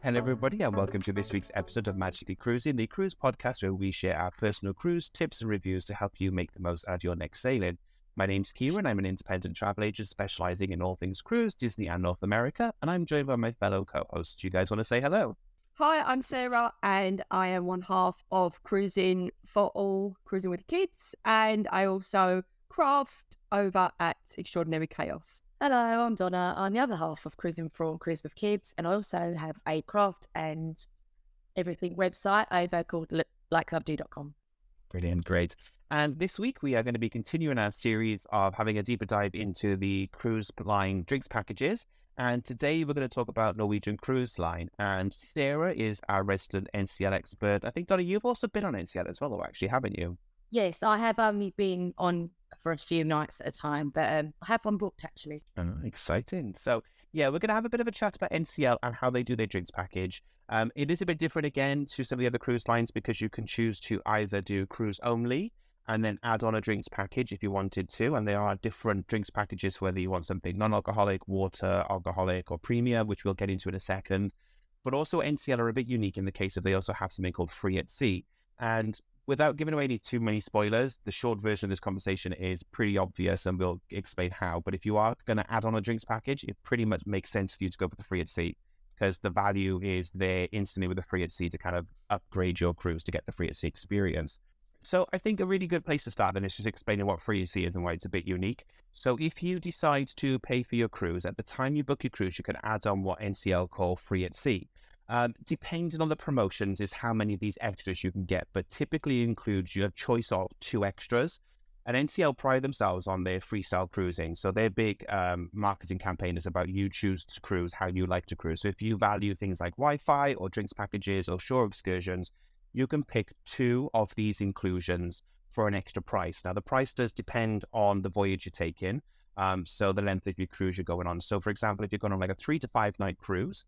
Hello, everybody, and welcome to this week's episode of Magically Cruising, the cruise podcast where we share our personal cruise tips and reviews to help you make the most out of your next sailing. My name's Kieran. I'm an independent travel agent specializing in all things cruise, Disney, and North America, and I'm joined by my fellow co-hosts. Do you guys want to say hello? Hi, I'm Sarah, and I am one half of Cruising for All, Cruising with Kids, and I also craft over at Extraordinary Chaos. Hello, I'm Donna. I'm the other half of Cruising for All, Cruise with Kids, and I also have a craft and everything website over called likelovedo.com. Brilliant, great. And this week we are going to be continuing our series of having a deeper dive into the cruise line drinks packages. And today we're going to talk about Norwegian Cruise Line. And Sarah is our resident NCL expert. I think, Donna, you've also been on NCL as well, though, actually, haven't you? Yes, I have only been on for a few nights at a time, but I have one booked, actually. Oh, exciting. So, yeah, we're going to have a bit of a chat about NCL and how they do their drinks package. It is a bit different, again, to some of the other cruise lines because you can choose to either do cruise only and then add on a drinks package if you wanted to. And there are different drinks packages, whether you want something non-alcoholic, water, alcoholic, or premium, which we'll get into in a second. But also NCL are a bit unique in the case of they also have something called free at sea. And without giving away too many spoilers, the short version of this conversation is pretty obvious and we'll explain how. But if you are going to add on a drinks package, it pretty much makes sense for you to go for the free at sea because the value is there instantly with the free at sea to kind of upgrade your cruise to get the free at sea experience. So I think a really good place to start then is just explaining what free at sea is and why it's a bit unique. So if you decide to pay for your cruise, at the time you book your cruise, you can add on what NCL call free at sea. Depending on the promotions is how many of these extras you can get, but typically includes your choice of 2 extras. And NCL pride themselves on their freestyle cruising. So their big marketing campaign is about you choose to cruise how you like to cruise. So if you value things like Wi-Fi or drinks packages or shore excursions, you can pick 2 of these inclusions for an extra price. Now, the price does depend on the voyage you're taking. So the length of your cruise you're going on. So for example, if you're going on like a 3 to 5 night cruise,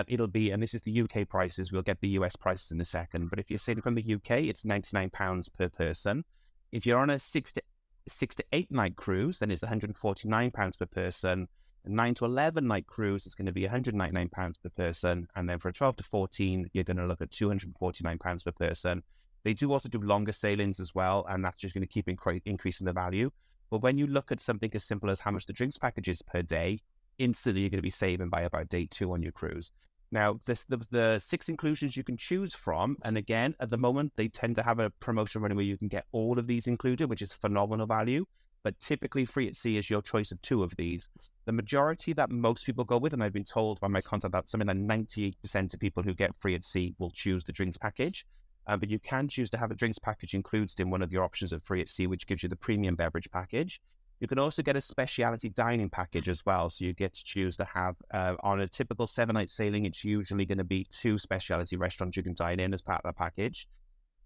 it'll be, and this is the UK prices, we'll get the US prices in a second, but if you're sailing from the UK, it's £99 per person. If you're on a 6 to 8 night cruise, then it's £149 per person. A 9 to 11 night cruise is going to be £199 per person. And then for a 12 to 14, you're going to look at £249 per person. They do also do longer sailings as well, and that's just going to keep increasing the value. But when you look at something as simple as how much the drinks package is per day, instantly you're going to be saving by about day 2 on your cruise. Now, the 6 inclusions you can choose from, and again, at the moment, they tend to have a promotion running where you can get all of these included, which is phenomenal value, but typically free at sea is your choice of 2 of these. The majority that most people go with, and I've been told by my contact that something like 98% of people who get free at sea will choose the drinks package, but you can choose to have a drinks package included in one of your options of free at sea, which gives you the premium beverage package. You can also get a specialty dining package as well. So you get to choose to have, on a typical 7-night sailing, it's usually going to be 2 specialty restaurants you can dine in as part of that package.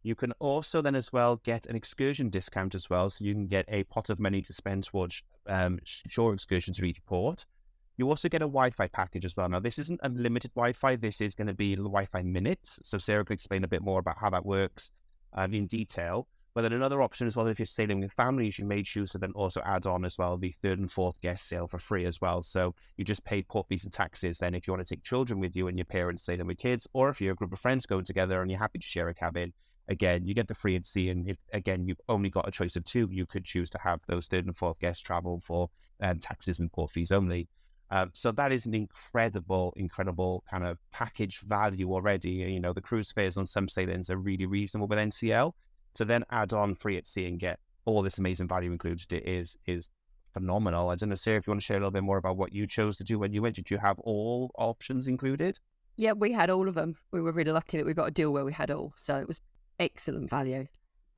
You can also then as well get an excursion discount as well. So you can get a pot of money to spend towards shore excursions to each port. You also get a Wi-Fi package as well. Now, this isn't unlimited Wi-Fi. This is going to be Wi-Fi minutes. So Sarah can explain a bit more about how that works in detail. But then another option as well, if you're sailing with families, you may choose to then also add on as well the 3rd and 4th guest sail for free as well. So you just pay port fees and taxes. Then if you want to take children with you and your parents sailing with kids, or if you're a group of friends going together and you're happy to share a cabin, again, you get the free at sea. And if, again, you've only got a choice of 2, you could choose to have those 3rd and 4th guests travel for taxes and port fees only. So that is an incredible kind of package value already. You know, the cruise fares on some sailings are really reasonable with NCL. To then add on free at sea and get all this amazing value included is phenomenal. I don't know, Sarah, if you want to share a little bit more about what you chose to do when you went. Did you have all options included? Yeah, we had all of them. We were really lucky that we got a deal where we had all. So it was excellent value,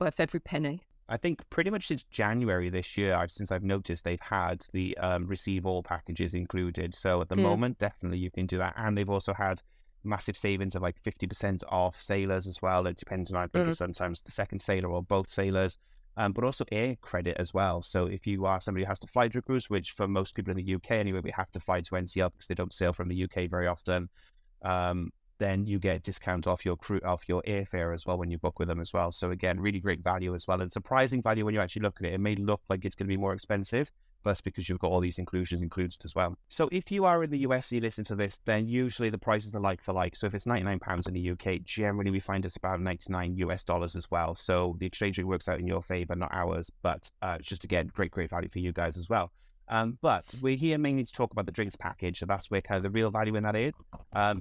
worth every penny. I think pretty much since January this year, since I've noticed they've had the receive all packages included. So at the moment, definitely you can do that. And they've also had massive savings of like 50% off sailors as well. It depends on, I think it's sometimes the second sailor or both sailors, but also air credit as well. So if you are somebody who has to fly to a cruise, which for most people in the UK anyway, we have to fly to NCL because they don't sail from the UK very often, then you get a discount off your airfare as well when you book with them as well. So again, really great value as well, and surprising value when you actually look at it. It may look like it's going to be more expensive, That's because you've got all these inclusions included as well. So if you are in the US and you listen to this, then usually the prices are like for like. So if it's £99 in the UK, generally we find it's about $99 as well. So the exchange rate works out in your favor, not ours. But it's just, again, great value for you guys as well. But we're here mainly to talk about the drinks package. So that's where kind of the real value in that is.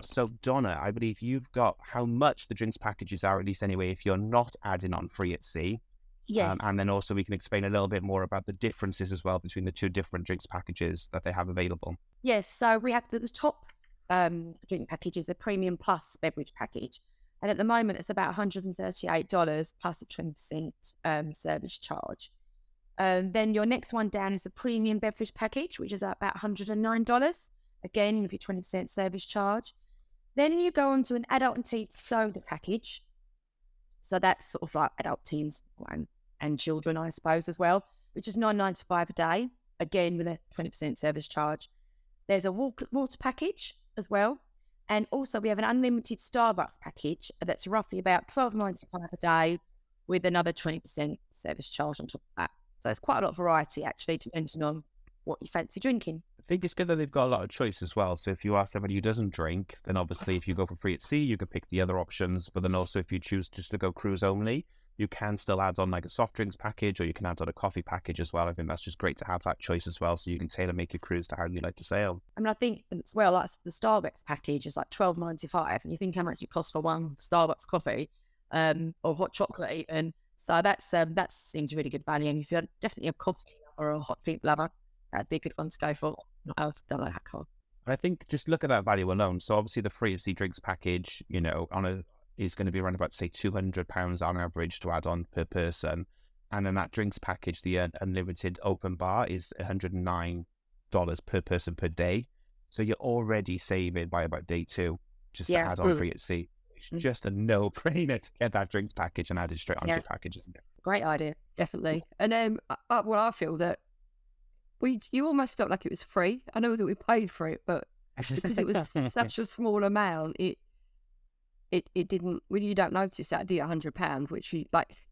So Donna, I believe you've got how much the drinks packages are, at least anyway, if you're not adding on free at sea. Yes. And then also we can explain a little bit more about the differences as well between the two different drinks packages that they have available. Yes, so we have the top drink package is a premium plus beverage package. And at the moment, it's about $138 plus a 20% service charge. Then your next one down is a premium beverage package, which is about $109, again, with your 20% service charge. Then you go on to an adult and teen soda package. So that's sort of like adult teens and children, I suppose, as well, which is $9.95 a day, again, with a 20% service charge. There's a water package as well. And also we have an unlimited Starbucks package that's roughly about $12.95 a day with another 20% service charge on top of that. So it's quite a lot of variety, actually, depending on what you fancy drinking. I think it's good that they've got a lot of choice as well. So if you are somebody who doesn't drink, then obviously if you go for free at sea, you can pick the other options. But then also if you choose just to go cruise only, you can still add on like a soft drinks package, or you can add on a coffee package as well. I think that's just great to have that choice as well, so you can tailor make your cruise to how you like to sail. I mean, I think as well, like the Starbucks package is like $12.95, and you think how much it costs for one Starbucks coffee, or hot chocolate, and so that seems really good value. And if you're definitely a coffee or a hot drink lover, that'd be a good one to go for. I don't like that card. I think just look at that value alone. So obviously the free at sea drinks package, is going to be around about, say, £200 on average to add on per person. And then that drinks package, the unlimited open bar, is $109 per person per day. So you're already saving by about day two just to add on free at sea. It's just a no-brainer to get that drinks package and add it straight onto your package, isn't it? Great idea, definitely. And I feel that you almost felt like it was free. I know that we paid for it, but because it was such a small amount, it didn't. Well, you don't notice that, do you? £100, which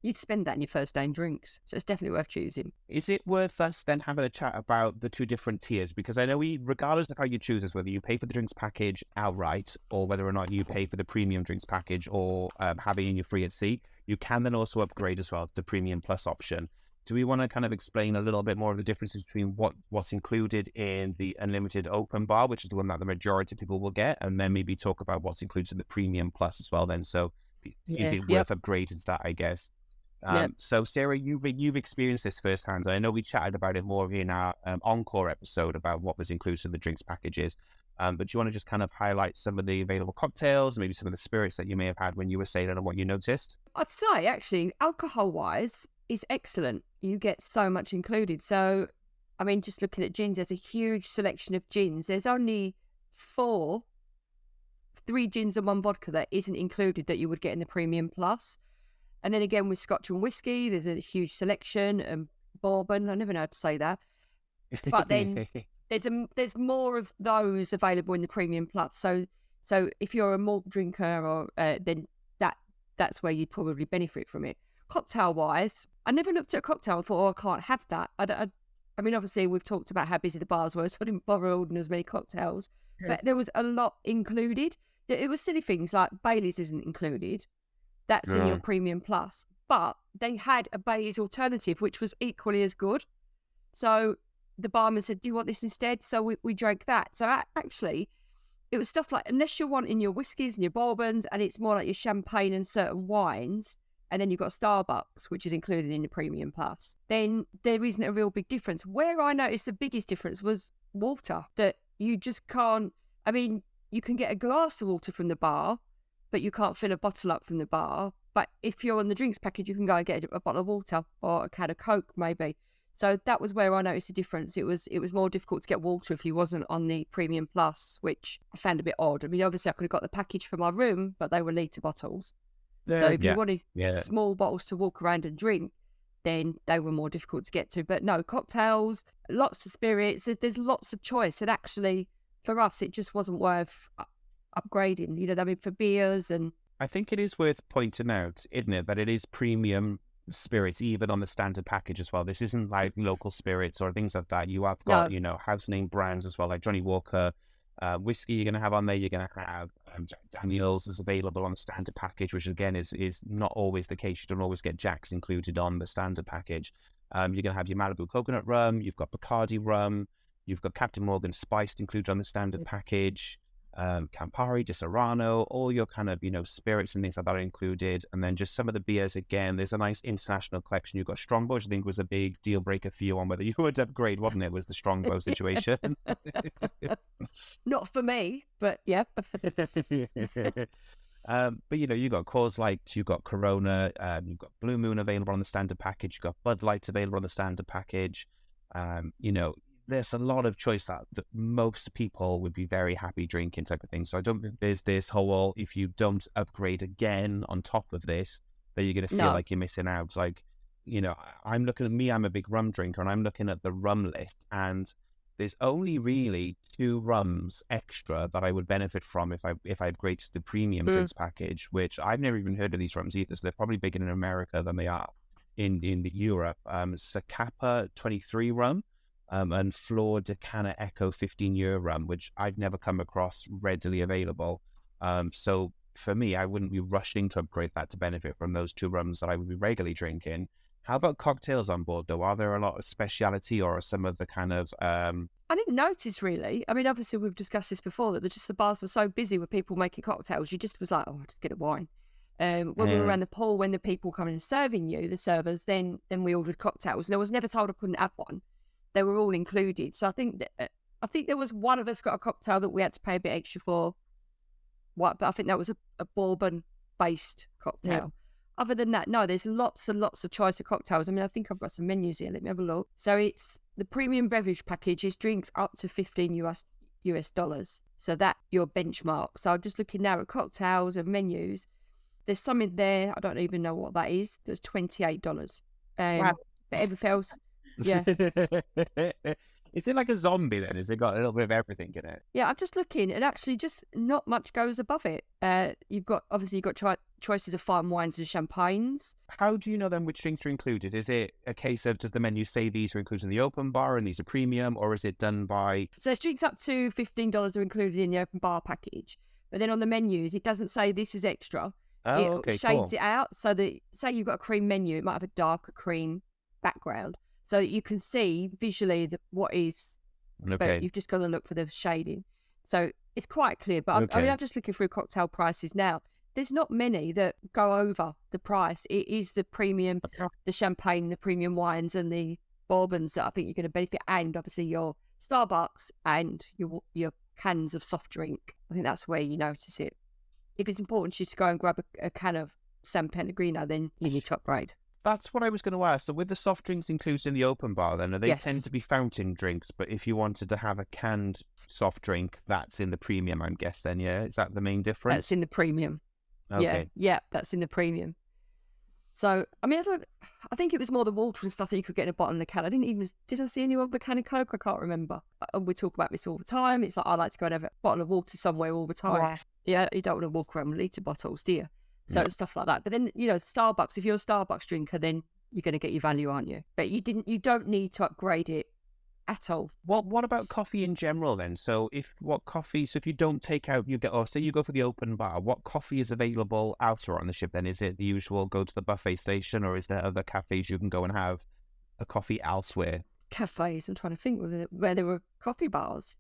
you'd spend that in your first day in drinks. So it's definitely worth choosing. Is it worth us then having a chat about the two different tiers? Because I know regardless of how you choose, is whether you pay for the drinks package outright or whether or not you pay for the premium drinks package or having in your free at sea, you can then also upgrade as well, the premium plus option. Do we want to kind of explain a little bit more of the differences between what's included in the unlimited open bar, which is the one that the majority of people will get, and then maybe talk about what's included in the premium plus as well then? So is it worth upgrading to that, I guess? So Sarah, you've experienced this firsthand. I know we chatted about it more in our Encore episode about what was included in the drinks packages. But do you want to just kind of highlight some of the available cocktails, maybe some of the spirits that you may have had when you were sailing and what you noticed? I'd say, actually, alcohol-wise, is excellent. You get so much included. So, I mean, just looking at gins, there's a huge selection of gins. There's only 3 gins and 1 vodka that isn't included that you would get in the Premium Plus. And then again, with Scotch and whiskey, there's a huge selection, and bourbon. I never know how to say that. But then there's more of those available in the Premium Plus. So if you're a malt drinker, or then that's where you'd probably benefit from it. Cocktail-wise, I never looked at a cocktail and thought, I can't have that. I mean, obviously, we've talked about how busy the bars were, so I didn't bother ordering as many cocktails. But there was a lot included. It was silly things like Bailey's isn't included. That's in your Premium Plus. But they had a Bailey's alternative, which was equally as good. So the barman said, do you want this instead? So we drank that. So actually, it was stuff like, unless you're wanting your whiskies and your bourbons, and it's more like your champagne and certain wines, and then you've got Starbucks, which is included in the Premium Plus, then there isn't a real big difference. Where I noticed the biggest difference was water, that you just can't, I mean, you can get a glass of water from the bar, but you can't fill a bottle up from the bar. But if you're on the drinks package, you can go and get a bottle of water or a can of Coke, maybe. So that was where I noticed the difference. It was more difficult to get water if you wasn't on the Premium Plus, which I found a bit odd. I mean, obviously I could have got the package for my room, but they were litre bottles. So if you wanted small bottles to walk around and drink, then they were more difficult to get to. But no, cocktails, lots of spirits, there's lots of choice. And actually, for us, it just wasn't worth upgrading. I mean, for beers and... I think it is worth pointing out, isn't it, that it is premium spirits, even on the standard package as well. This isn't like local spirits or things like that. You have got, No. house name brands as well, like Johnny Walker whiskey you're going to have on there. You're going to have Jack Daniels is available on the standard package, which again is not always the case. You don't always get Jack's included on the standard package. You're going to have your Malibu coconut rum. You've got Bacardi rum. You've got Captain Morgan spiced included on the standard package. Campari, Disaronno, all your kind of, spirits and things like that are included. And then just some of the beers, again, there's a nice international collection. You've got Strongbow, which I think was a big deal breaker for you on whether you would upgrade, wasn't it? Was the Strongbow situation. Not for me, but yeah. But you got Coors Light, you got Corona, you've got Blue Moon available on the standard package, you've got Bud Light available on the standard package. There's a lot of choice that most people would be very happy drinking type of thing. So I don't think there's this whole, if you don't upgrade again on top of this, that you're going to feel like you're missing out. It's like, I'm looking at me, I'm a big rum drinker, and I'm looking at the rum list, and there's only really 2 rums extra that I would benefit from if I upgrade to the premium drinks package, which I've never even heard of these rums either. So they're probably bigger in America than they are in the Europe. Zacapa 23 rum. And Flor de Cana Echo 15-year rum, which I've never come across readily available. So for me, I wouldn't be rushing to upgrade that to benefit from those 2 rums that I would be regularly drinking. How about cocktails on board, though? Are there a lot of speciality or some of the kind of... I didn't notice, really. I mean, obviously, we've discussed this before, that the bars were so busy with people making cocktails, you just was like, oh, I'll just get a wine. When we were around the pool, when the people coming and serving you, the servers, then we ordered cocktails. And I was never told I couldn't have one. They were all included. So I think there was one of us got a cocktail that we had to pay a bit extra for. But I think that was a bourbon-based cocktail. Yeah. Other than that, no, there's lots and lots of choice of cocktails. I mean, I think I've got some menus here. Let me have a look. So it's the premium beverage package is drinks up to $15 US. So that your benchmark. So I'm just looking now at cocktails and menus. There's some in there, I don't even know what that is. There's $28. Wow. But everything else... Yeah. Is it like a zombie then? Has it got a little bit of everything in it? Yeah, I'm just looking, and actually just not much goes above it. You've got choices of fine wines and champagnes. How do you know then which drinks are included? Is it a case of, does the menu say these are included in the open bar and these are premium, or is it done by... So it's drinks up to $15 are included in the open bar package, but then on the menus it doesn't say this is extra. It shades it out, so that, say you've got a cream menu, it might have a darker cream background, so that you can see visually what is, but you've just got to look for the shading. So it's quite clear, but I'm just looking through cocktail prices now. There's not many that go over the price. It is the premium, the champagne, the premium wines and the bourbons that I think you're going to benefit, and obviously your Starbucks and your cans of soft drink. I think that's where you notice it. If it's important to you to go and grab a can of San Pellegrino, then you need to upgrade. That's what I was going to ask. So with the soft drinks included in the open bar, then, are they tend to be fountain drinks? But if you wanted to have a canned soft drink, that's in the premium, I'm guessing, yeah? Is that the main difference? That's in the premium. Okay. Yeah, that's in the premium. So, I mean, I think it was more the water and stuff that you could get in a bottle and a can. Did I see anyone with a can of Coke? I can't remember. We talk about this all the time. It's like, I like to go and have a bottle of water somewhere all the time. Yeah, you don't want to walk around with litre bottles, do you? So it's stuff like that. But then, Starbucks, if you're a Starbucks drinker, then you're going to get your value, aren't you? But you don't need to upgrade it at all. Well, what about coffee in general then? So if you don't take out, say you go for the open bar, what coffee is available elsewhere on the ship then? Is it the usual go to the buffet station, or is there other cafes you can go and have a coffee elsewhere? Cafes, I'm trying to think where there were coffee bars.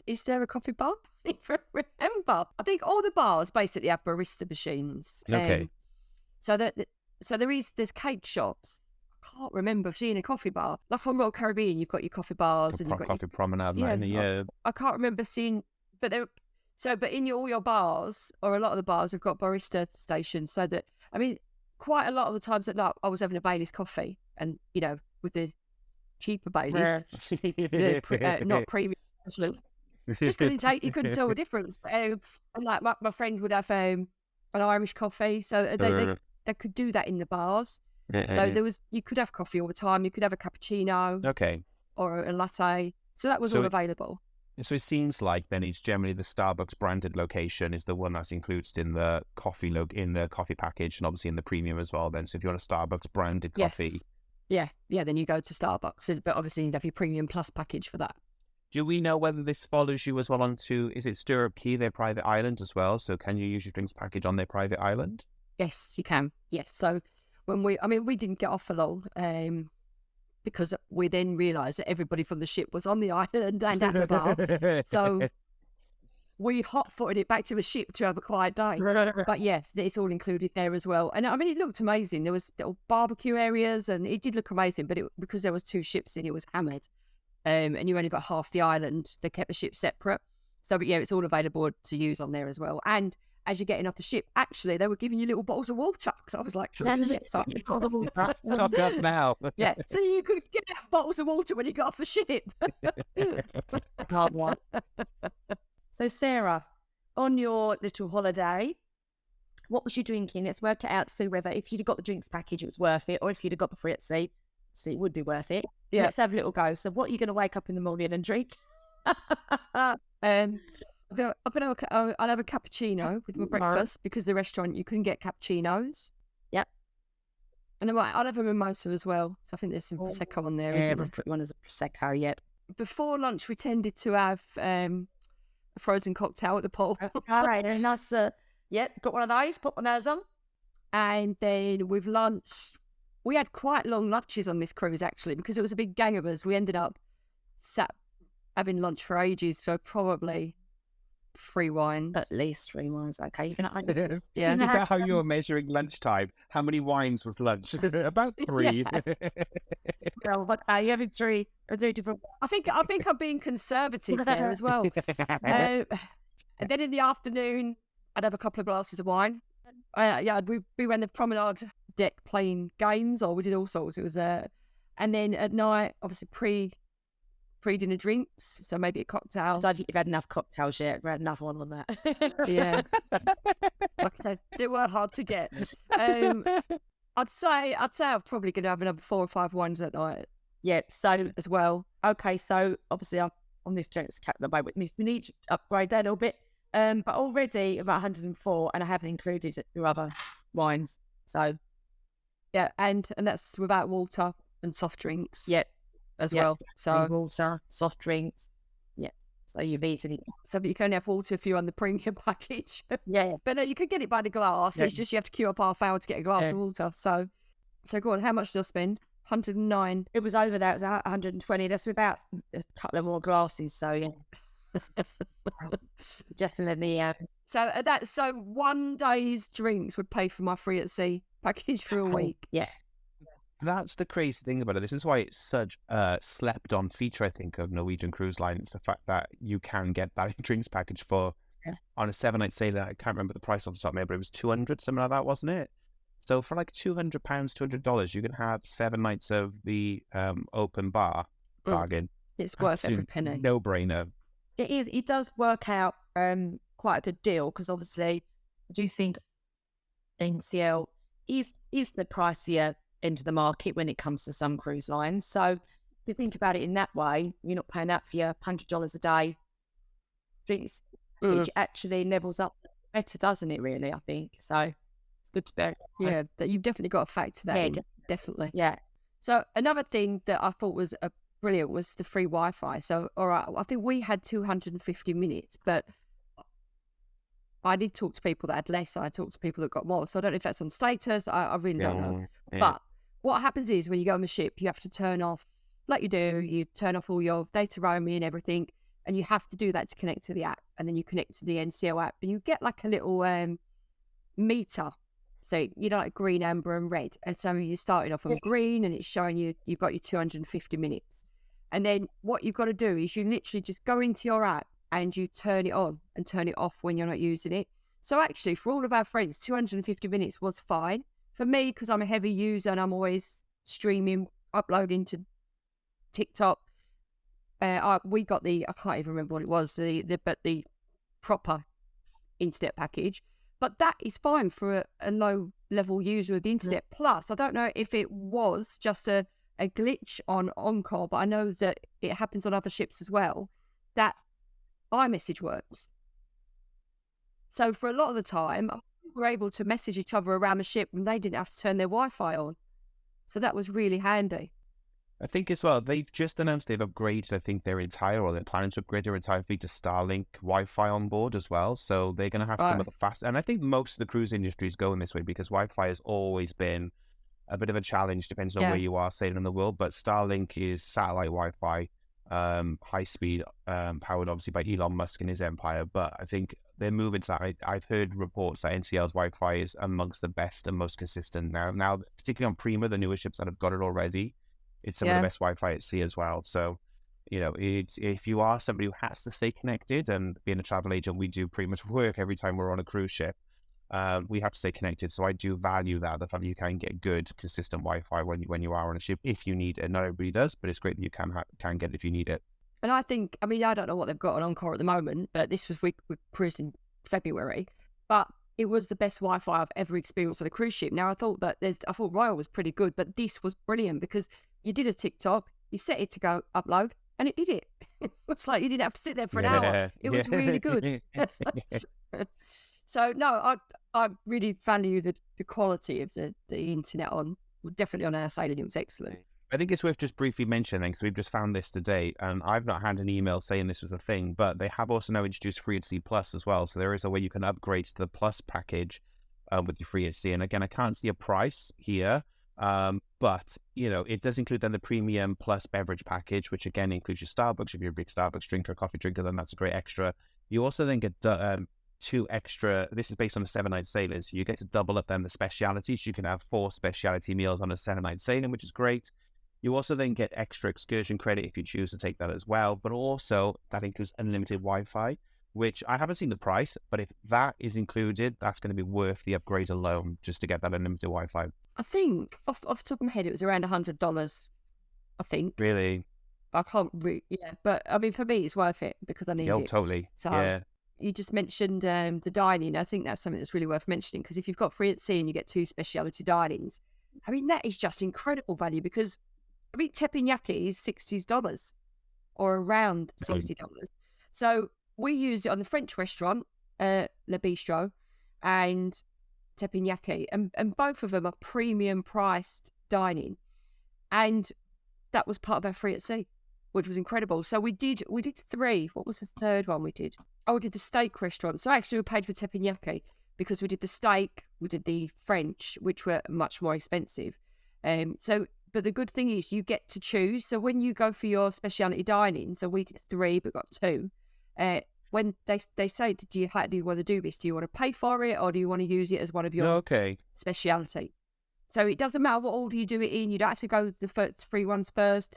Is there a coffee bar? I don't remember. I think all the bars basically have barista machines. Okay. There's cake shops. I can't remember seeing a coffee bar. Like on Royal Caribbean, you've got your coffee bars and you've got coffee promenade. I can't remember seeing, but in all your bars, or a lot of the bars, have got barista stations. So that, I mean, quite a lot of the times at night, I was having a Baileys coffee, and with the cheaper Baileys, not premium. Just because you couldn't tell the difference. And like my friend would have an Irish coffee, so they could do that in the bars. So you could have coffee all the time. You could have a cappuccino, okay, or a latte. So that was all available. So it seems like then it's generally the Starbucks branded location is the one that's included in the coffee in the coffee package, and obviously in the premium as well. Then, so if you want a Starbucks branded coffee, yes, yeah, then you go to Starbucks, but obviously you'd have your premium plus package for that. do we know whether this follows you as well onto? Is it Stirrup Key, their private island as well? So can you use your drinks package on their private island? Yes, you can. Yes, so when we didn't get off for long, because we then realised that everybody from the ship was on the island and at the bar. So we hot-footed it back to the ship to have a quiet day. But yeah, it's all included there as well. And I mean, it looked amazing. There was little barbecue areas and it did look amazing, but because there was 2 ships in, it was hammered. And you only got half the island. They kept the ship separate. So, but yeah, it's all available to use on there as well. And as you're getting off the ship, actually, they were giving you little bottles of water. Because I was like, Stop up now. yeah, so you could get bottles of water when you got off the ship. Hard one. So, Sarah, on your little holiday, what was you drinking? Let's work it out to see whether if you'd have got the drinks package, it was worth it, or if you'd have got the free at sea, so it would be worth it. Yeah. Let's have a little go. So, what are you going to wake up in the morning and drink? I'll have a cappuccino with my breakfast because the restaurant you can get cappuccinos. Yep. And I'll have a mimosa as well. So I think there's some prosecco on there. Yeah, Isn't there? put one as a prosecco. Yep. Before lunch, we tended to have a frozen cocktail at the pool. All right, and that's yep. Got one of those. Put one of those on. And then with lunch, we had quite long lunches on this cruise actually because it was a big gang of us. We ended up sat having lunch for ages for probably 3 wines. At least 3 wines. Okay. Yeah. Is that how you were measuring lunchtime? How many wines was lunch? About 3. Well, what are you having 3 or 3 different? I think I'm being conservative there as well. And then in the afternoon, I'd have a couple of glasses of wine. We ran the promenade deck playing games, or we did all sorts. It was and then at night, obviously pre-dinner drinks, so maybe a cocktail. I don't think you've had enough cocktails yet. We had another one on that. Yeah, like I said, they were hard to get. I'd say I'm probably going to have another 4 or 5 wines that night. Yeah, so as well. Okay, so obviously I'm on this drinks cap the way with me. We need to upgrade that a little bit. But already about 104, and I haven't included your other wines. So yeah, and that's without water and soft drinks. Yep. As well. So water, soft drinks. Yeah. So you've eaten it. So but you can only have water if you're on the premium package. Yeah. But no, you could get it by the glass. Yeah. It's just you have to queue up half hour to get a glass of water. So go on, how much did I spend? 109. It was over that. It was 120. That's about a couple of more glasses. So yeah. Definitely. So 1 day's drinks would pay for my free at sea package for a week. Yeah. That's the crazy thing about it. This is why it's such a slept-on feature, I think, of Norwegian Cruise Line. It's the fact that you can get that drinks package for on a 7-night sailor. I can't remember the price off the top of my head, but it was 200, something like that, wasn't it? So for like £200, $200, you can have 7 nights of the open bar bargain. It's worth every penny. No brainer. It is. It does work out quite a good deal because obviously I do think NCL is the pricier into the market when it comes to some cruise lines. So if you think about it in that way, you're not paying that for your $100 a day drinks. It actually levels up better, doesn't it, really, I think. So it's good to bear. Yeah, that you've definitely got to factor that in. Definitely. Yeah. So another thing that I thought was brilliant was the free Wi-Fi. So, all right, I think we had 250 minutes, but I did talk to people that had less. I talked to people that got more. So I don't know if that's on status. I really don't know. Yeah. But what happens is when you go on the ship, you have to turn off, like you turn off all your data roaming and everything. And you have to do that to connect to the app. And then you connect to the NCL app. And you get like a little meter. So, you know, like green, amber and red. And so you're starting off on green and it's showing you've got your 250 minutes. And then what you've got to do is you literally just go into your app and you turn it on and turn it off when you're not using it. So actually, for all of our friends, 250 minutes was fine. For me, because I'm a heavy user and I'm always streaming, uploading to TikTok, we got I can't even remember what it was, but the proper internet package. But that is fine for a low-level user of the internet. Plus, I don't know if it was just a glitch on Encore, but I know that it happens on other ships as well, that iMessage works. So for a lot of the time, we were able to message each other around the ship and they didn't have to turn their Wi-Fi on. So that was really handy. I think as well, they've just announced they've upgraded, I think, their entire, or they're planning to upgrade their entire fleet to Starlink Wi-Fi on board as well. So they're going to have some of the fast, and I think most of the cruise industry is going this way because Wi-Fi has always been a bit of a challenge, depends on where you are sailing in the world. But Starlink is satellite Wi-Fi, high speed, powered obviously by Elon Musk and his empire. But I think they're moving to that. I've heard reports that NCL's Wi-Fi is amongst the best and most consistent now, particularly on Prima, the newer ships that have got it already. It's some of the best Wi-Fi at sea as well. So, if you are somebody who has to stay connected, and being a travel agent, we do pretty much work every time we're on a cruise ship. We have to stay connected. So I do value that, the fact that you can get good, consistent Wi-Fi when you are on a ship, if you need it. Not everybody does, but it's great that you can get it if you need it. And I think, I don't know what they've got on Encore at the moment, but this was, we cruised in February, but it was the best Wi-Fi I've ever experienced on a cruise ship. Now, I thought Royal was pretty good, but this was brilliant because you did a TikTok, you set it to go upload, and it did it. It's like you didn't have to sit there for an hour. It was really good. So, no, I really value the quality of the internet definitely on our sailing. It was excellent. I think it's worth just briefly mentioning, because we've just found this today, and I've not had an email saying this was a thing, but they have also now introduced Free at Sea Plus as well. So there is a way you can upgrade to the Plus package with your Free at Sea. And again, I can't see a price here, but it does include then the Premium Plus beverage package, which again includes your Starbucks. If you're a big Starbucks drinker, coffee drinker, then that's a great extra. You also then get 2 extra. This is based on a 7-night sailing, so you get to double up then the specialities. You can have 4 speciality meals on a 7-night sailing, which is great. You also then get extra excursion credit if you choose to take that as well. But also that includes unlimited Wi-Fi, which I haven't seen the price, but if that is included, that's going to be worth the upgrade alone just to get that unlimited Wi-Fi. I think off the top of my head, it was around $100. I think. Really? I can't but for me, it's worth it because I need it. Totally. So yeah. You just mentioned the dining. I think that's something that's really worth mentioning because if you've got Free at Sea and you get 2 speciality dinings, that is just incredible value because teppanyaki is $60 or around $60. So we use it on the French restaurant, Le Bistro, and teppanyaki, and both of them are premium priced dining, and that was part of our Free at Sea, which was incredible. So we did 3. What was the third one we did? Oh, we did the steak restaurant. So actually we paid for teppanyaki because we did the steak, we did the French, which were much more expensive. But the good thing is you get to choose. So when you go for your speciality dining, so we did 3 but got 2. When they say, do you want to do this? Do you want to pay for it or do you want to use it as one of your speciality? So it doesn't matter what order you do it in. You don't have to go with the first 3 ones first.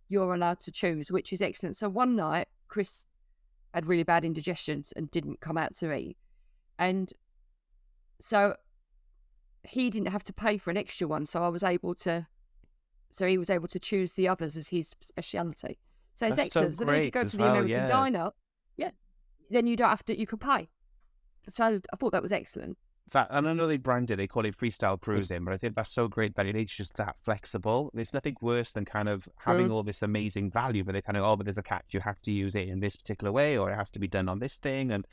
You're allowed to choose, which is excellent. So one night, Chris had really bad indigestions and didn't come out to eat. And so he didn't have to pay for an extra one. So he was able to choose the others as his speciality. So it's excellent. So then if you go to the American diner, then you don't have to, you can pay. So I thought that was excellent. In fact, and I know they branded, they call it freestyle cruising, but I think that's so great that it is just that flexible. There's nothing worse than kind of having all this amazing value, but they kind of, but there's a catch. You have to use it in this particular way, or it has to be done on this thing. And,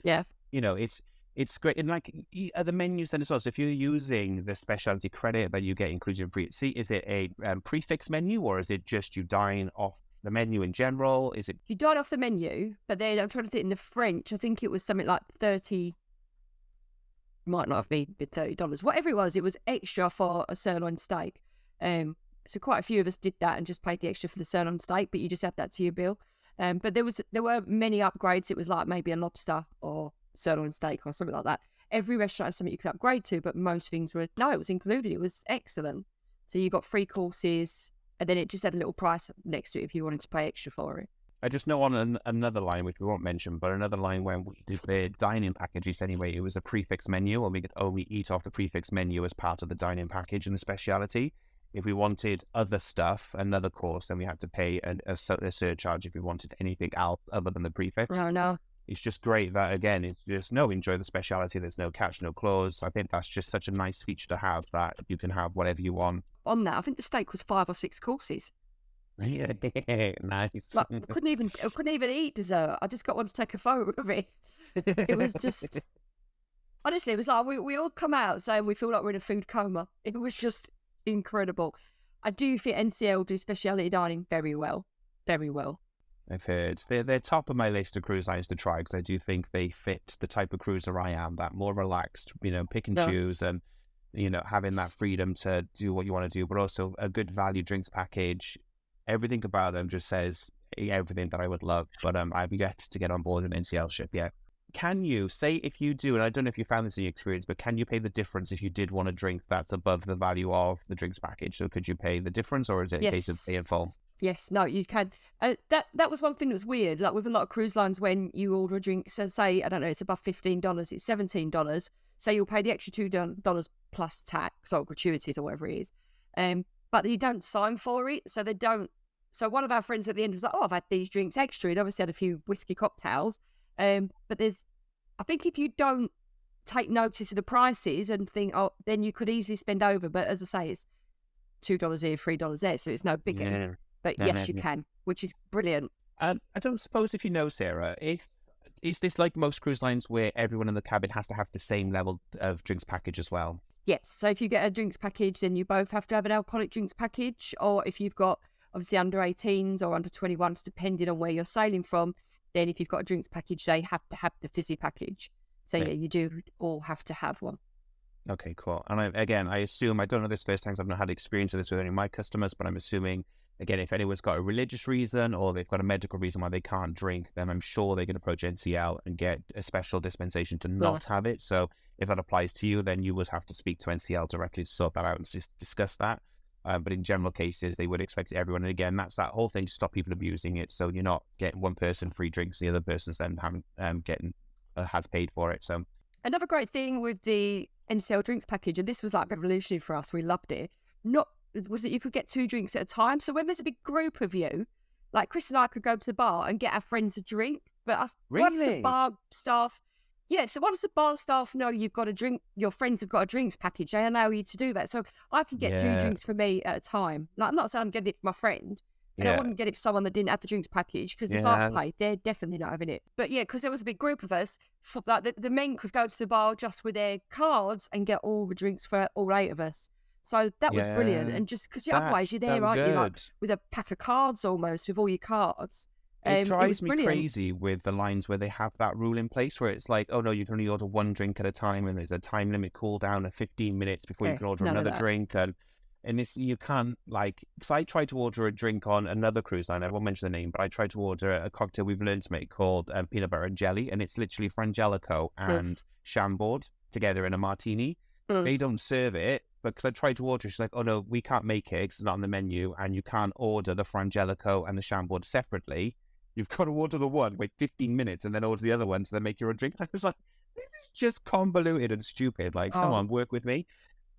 it's great. And like the menus then as well. So if you're using the specialty credit that you get included in Free at Sea, is it a prefix menu or is it just you dine off the menu in general? Is it? You dine off the menu, but then I'm trying to think in the French, I think it was something like 30, might not have been $30. Whatever it was extra for a sirloin steak. So quite a few of us did that and just paid the extra for the sirloin steak, but you just add that to your bill. But there were many upgrades. It was like maybe a lobster or sirloin steak or something like that. Every restaurant had something you could upgrade to, but most things it was included. It was excellent. So you got 3 courses, and then it just had a little price next to it if you wanted to pay extra for it. I just know on another line, which we won't mention, but another line when we did the dining packages anyway, it was a prefix menu, and we could only eat off the prefix menu as part of the dining package and the speciality. If we wanted other stuff, another course, then we had to pay a surcharge if we wanted anything else other than the prefix. No. It's just great that, again, it's just, enjoy the speciality. There's no catch, no clause. I think that's just such a nice feature to have, that you can have whatever you want. On that, I think the steak was 5 or 6 courses. Nice. Like I couldn't even eat dessert. I just got one to take a photo of it. It was just honestly, it was like we all come out saying we feel like we're in a food coma. It was just incredible. I do think NCL do specialty dining very well, very well. I've heard they're top of my list of cruise lines to try because I do think they fit the type of cruiser I am, that more relaxed, pick and Yeah. choose and, having that freedom to do what you want to do, but also a good value drinks package. Everything about them just says everything that I would love, but I've yet to get on board an NCL ship yet. Can you say if you do, and I don't know if you found this in your experience, but can you pay the difference if you did want a drink that's above the value of the drinks package? So could you pay the difference, or is it a case of pay in full? Yes, no, you can. That was one thing that was weird. Like with a lot of cruise lines, when you order a drink, so say I don't know, it's above $15, it's $17. So you'll pay the extra $2 plus tax or gratuities or whatever it is. But you don't sign for it, so they don't. So one of our friends at the end was like, "Oh, I've had these drinks extra." He'd obviously had a few whiskey cocktails. But I think if you don't take notice of the prices and think, oh, then you could easily spend over. But as I say, it's $2 here, $3 there, so it's no biggie. Yeah. But yes, you can, which is brilliant. I don't suppose if you know, Sarah, is this like most cruise lines where everyone in the cabin has to have the same level of drinks package as well? Yes. So if you get a drinks package, then you both have to have an alcoholic drinks package. Or if you've got obviously under 18s or under 21s, depending on where you're sailing from, then if you've got a drinks package, they have to have the fizzy package. So yeah, you do all have to have one. Okay, cool. And I assume, I don't know this first time, I've not had experience of this with any of my customers, but I'm assuming, again, if anyone's got a religious reason or they've got a medical reason why they can't drink, then I'm sure they can approach NCL and get a special dispensation to not have it. So if that applies to you, then you would have to speak to NCL directly to sort that out and discuss that. But in general cases, they would expect everyone. And again, that's that whole thing to stop people abusing it. So you're not getting one person free drinks, the other person's then has paid for it. So another great thing with the NCL drinks package, and this was like revolutionary for us, we loved it. Was that you could get 2 drinks at a time. So when there's a big group of you, like Chris and I could go to the bar and get our friends a drink. But once the bar staff, so once the bar staff know you've got a drink, your friends have got a drinks package, they allow you to do that. So I can get 2 drinks for me at a time. Like I'm not saying I'm getting it for my friend. And I wouldn't get it for someone that didn't have the drinks package because if I've paid, they're definitely not having it. But yeah, because there was a big group of us, like the men could go to the bar just with their cards and get all the drinks for all 8 of us. So that was brilliant. And just because otherwise you're there, aren't you? Like with a pack of cards almost, with all your cards. It drives me brilliant. crazy with the lines where they have that rule in place where it's like, oh no, you can only order 1 drink at a time and there's a time limit cool down of 15 minutes before you can order another drink. And it's, you can't because I tried to order a drink on another cruise line, I won't mention the name, but I tried to order a cocktail we've learned to make called peanut butter and jelly, and it's literally Frangelico and Chambord together in a martini. They don't serve it, but because I tried to order, she's like, oh no, we can't make it because it's not on the menu, and you can't order the Frangelico and the Chambord separately. You've got to order the one, wait 15 minutes, and then order the other one to then make your own drink. I was like, this is just convoluted and stupid. Like, come on, work with me.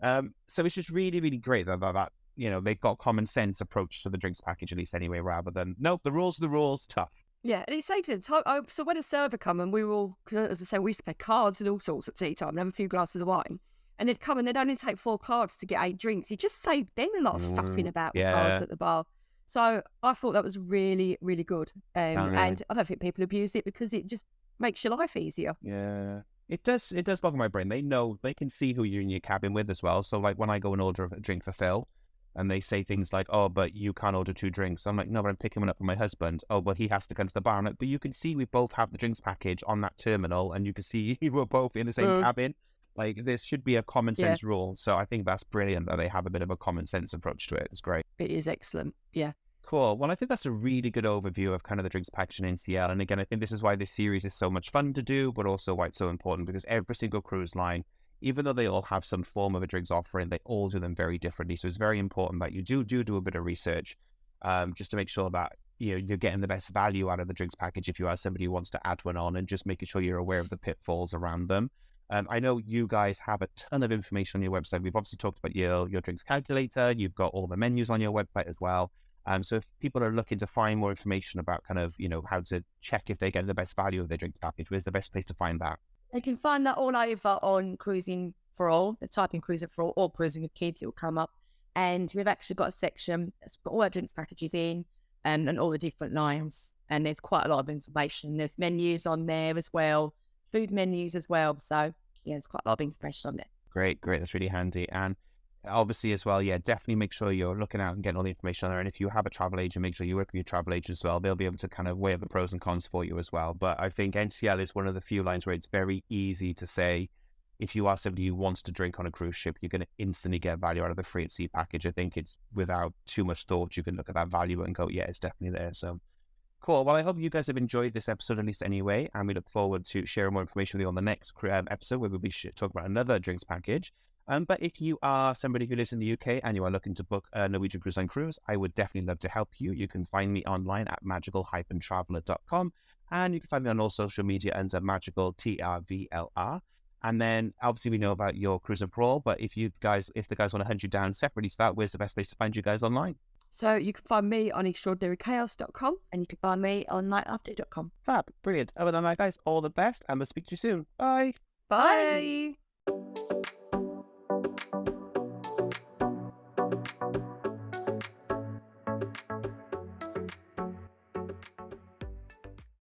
So it's just really, really great that they've got common sense approach to the drinks package, at least anyway, rather than, nope, the rules are the rules, tough. Yeah, and it saves it. So when a server come and we were all, as I say, we used to play cards and all sorts at tea time and have a few glasses of wine. And they'd come and they'd only take 4 cards to get 8 drinks. It just saved them a lot of faffing about the cards at the bar. So I thought that was really, really good. And I don't think people abuse it because it just makes your life easier. Yeah. It does boggle my brain. They know, they can see who you're in your cabin with as well. So like when I go and order a drink for Phil and they say things like, oh, but you can't order 2 drinks. I'm like, no, but I'm picking one up for my husband. Oh, but he has to come to the bar. I'm like, but you can see we both have the drinks package on that terminal and you can see we're both in the same cabin. Like this should be a common sense rule. So I think that's brilliant that they have a bit of a common sense approach to it. It's great. It is excellent. Yeah. Cool. Well, I think that's a really good overview of kind of the drinks package in NCL. And again, I think this is why this series is so much fun to do, but also why it's so important because every single cruise line, even though they all have some form of a drinks offering, they all do them very differently. So it's very important that you do a bit of research just to make sure that you're getting the best value out of the drinks package if you are somebody who wants to add one on, and just making sure you're aware of the pitfalls around them. I know you guys have a ton of information on your website. We've obviously talked about your drinks calculator. You've got all the menus on your website as well. So if people are looking to find more information about kind of, how to check if they get the best value of their drinks package, where's the best place to find that? They can find that all over on Cruising for All. They type in Cruising for All or Cruising with Kids, it will come up. And we've actually got a section that's got all our drinks packages in, and all the different lines. And there's quite a lot of information. There's menus on there as well, food menus as well. So yeah, there's quite a lot of information on there. Great. That's really handy. And obviously as well, yeah, definitely make sure you're looking out and getting all the information on there. And if you have a travel agent, make sure you work with your travel agent as well. They'll be able to kind of weigh up the pros and cons for you as well. But I think NCL is one of the few lines where it's very easy to say, if you are somebody who wants to drink on a cruise ship, you're going to instantly get value out of the free at sea package. I think it's without too much thought, you can look at that value and go, yeah, it's definitely there. So cool. Well, I hope you guys have enjoyed this episode, at least anyway, and we look forward to sharing more information with you on the next episode where we'll be talking about another drinks package. But if you are somebody who lives in the UK and you are looking to book a Norwegian Cruise Line cruise, I would definitely love to help you. You can find me online at magical-traveler.com, and you can find me on all social media under magical TRVLR. And then obviously we know about your cruising for all, but if the guys want to hunt you down separately to that, where's the best place to find you guys online? So you can find me on extraordinarychaos.com. And you can find me on nightupdate.com. Fab, brilliant. Other than that, guys, all the best, and we'll speak to you soon. Bye. Bye.